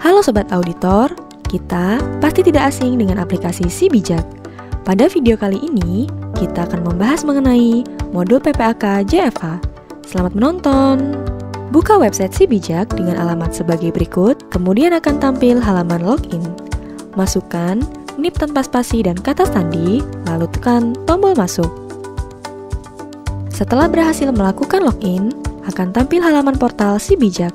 Halo Sobat Auditor, kita pasti tidak asing dengan aplikasi Si Bijak. Pada video kali ini, kita akan membahas mengenai modul PPAK JFA. Selamat menonton! Buka website Si Bijak dengan alamat sebagai berikut, kemudian akan tampil halaman login. Masukkan NIP tanpa spasi dan kata sandi, lalu tekan tombol masuk. Setelah berhasil melakukan login, akan tampil halaman portal Si Bijak.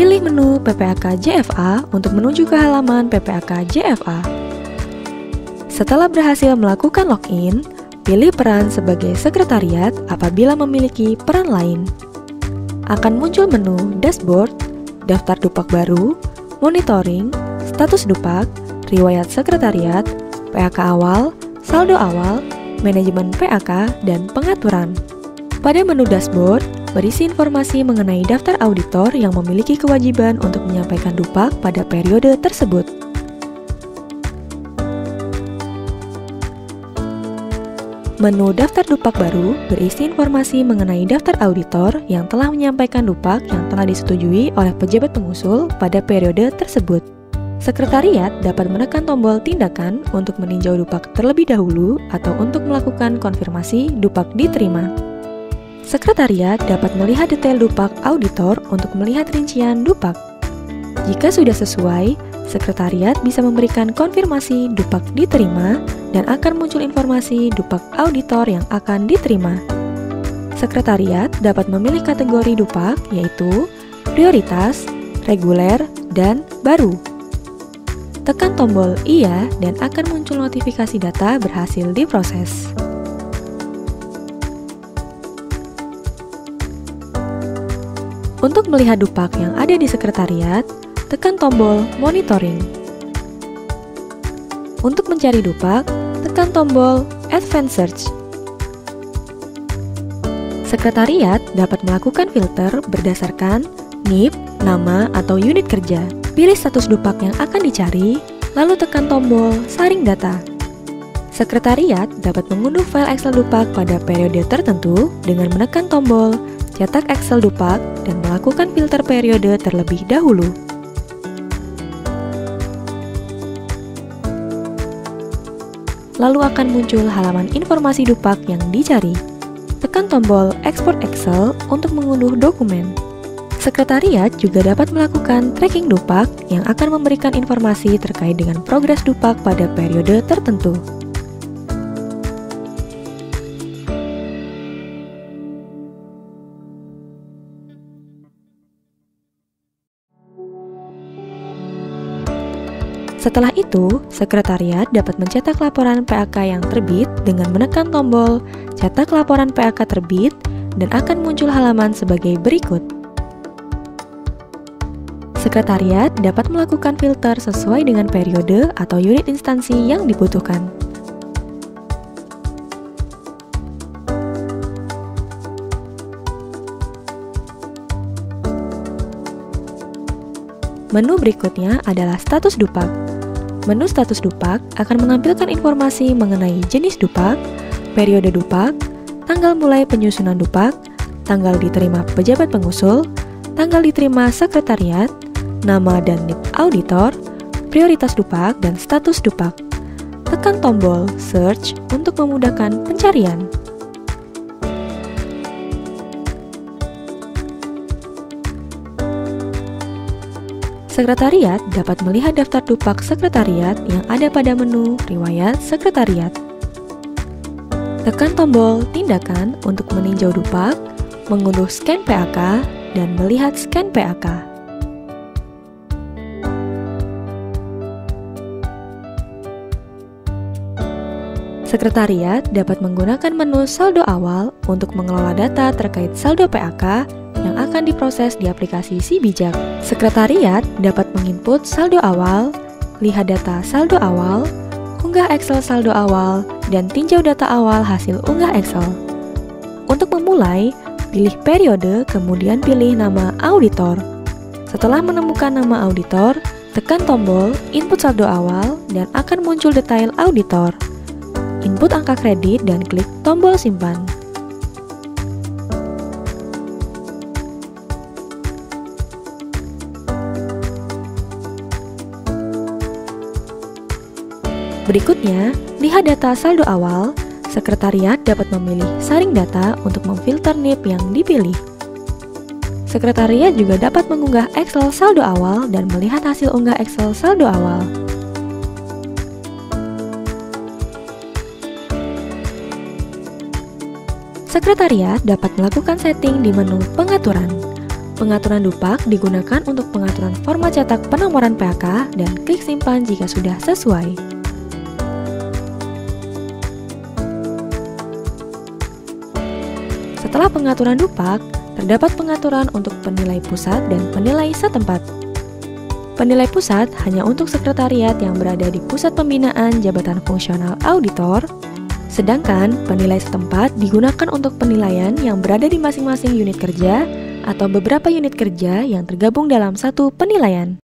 Pilih menu PPAK JFA untuk menuju ke halaman PPAK JFA. Setelah berhasil melakukan login, pilih peran sebagai sekretariat apabila memiliki peran lain. Akan muncul menu Dashboard, Daftar Dupak Baru, Monitoring, Status Dupak, Riwayat Sekretariat, PAK Awal, Saldo Awal, Manajemen PAK, dan Pengaturan. Pada menu Dashboard, berisi informasi mengenai daftar auditor yang memiliki kewajiban untuk menyampaikan dupak pada periode tersebut. Menu Daftar Dupak Baru berisi informasi mengenai daftar auditor yang telah menyampaikan dupak yang telah disetujui oleh pejabat pengusul pada periode tersebut. Sekretariat dapat menekan tombol tindakan untuk meninjau dupak terlebih dahulu atau untuk melakukan konfirmasi dupak diterima. Sekretariat dapat melihat detail dupak auditor untuk melihat rincian dupak. Jika sudah sesuai, sekretariat bisa memberikan konfirmasi dupak diterima dan akan muncul informasi dupak auditor yang akan diterima. Sekretariat dapat memilih kategori dupak yaitu prioritas, reguler, dan baru. Tekan tombol iya dan akan muncul notifikasi data berhasil diproses. Untuk melihat dupak yang ada di sekretariat, tekan tombol monitoring. Untuk mencari dupak, tekan tombol advanced search. Sekretariat dapat melakukan filter berdasarkan NIP, nama, atau unit kerja. Pilih status dupak yang akan dicari, lalu tekan tombol saring data. Sekretariat dapat mengunduh file Excel dupak pada periode tertentu dengan menekan tombol cetak Excel dupak dan melakukan filter periode terlebih dahulu. Lalu akan muncul halaman informasi dupak yang dicari. Tekan tombol Export Excel untuk mengunduh dokumen. Sekretariat juga dapat melakukan tracking dupak yang akan memberikan informasi terkait dengan progres dupak pada periode tertentu. Setelah itu, sekretariat dapat mencetak laporan PAK yang terbit dengan menekan tombol cetak laporan PAK terbit dan akan muncul halaman sebagai berikut. Sekretariat dapat melakukan filter sesuai dengan periode atau unit instansi yang dibutuhkan. Menu berikutnya adalah status dupak. Menu status dupak akan menampilkan informasi mengenai jenis dupak, periode dupak, tanggal mulai penyusunan dupak, tanggal diterima pejabat pengusul, tanggal diterima sekretariat, nama dan NIP auditor, prioritas dupak, dan status dupak. Tekan tombol search untuk memudahkan pencarian. Sekretariat dapat melihat daftar dupak sekretariat yang ada pada menu Riwayat Sekretariat. Tekan tombol tindakan untuk meninjau dupak, mengunduh scan PAK, dan melihat scan PAK. Sekretariat dapat menggunakan menu saldo awal untuk mengelola data terkait saldo PAK yang akan diproses di aplikasi Si Bijak. Sekretariat dapat menginput saldo awal, lihat data saldo awal, unggah Excel saldo awal, dan tinjau data awal hasil unggah Excel. Untuk memulai, pilih periode, kemudian pilih nama auditor. Setelah menemukan nama auditor, tekan tombol input saldo awal dan akan muncul detail auditor. Input angka kredit dan klik tombol simpan. Berikutnya, lihat data saldo awal. Sekretariat dapat memilih saring data untuk memfilter NIP yang dipilih. Sekretariat juga dapat mengunggah Excel saldo awal dan melihat hasil unggah Excel saldo awal. Sekretariat dapat melakukan setting di menu pengaturan. Pengaturan Dupak digunakan untuk pengaturan format cetak penomoran PAK dan klik simpan jika sudah sesuai. Setelah pengaturan Dupak, terdapat pengaturan untuk penilai pusat dan penilai setempat. Penilai pusat hanya untuk sekretariat yang berada di pusat pembinaan jabatan fungsional auditor, sedangkan penilai setempat digunakan untuk penilaian yang berada di masing-masing unit kerja atau beberapa unit kerja yang tergabung dalam satu penilaian.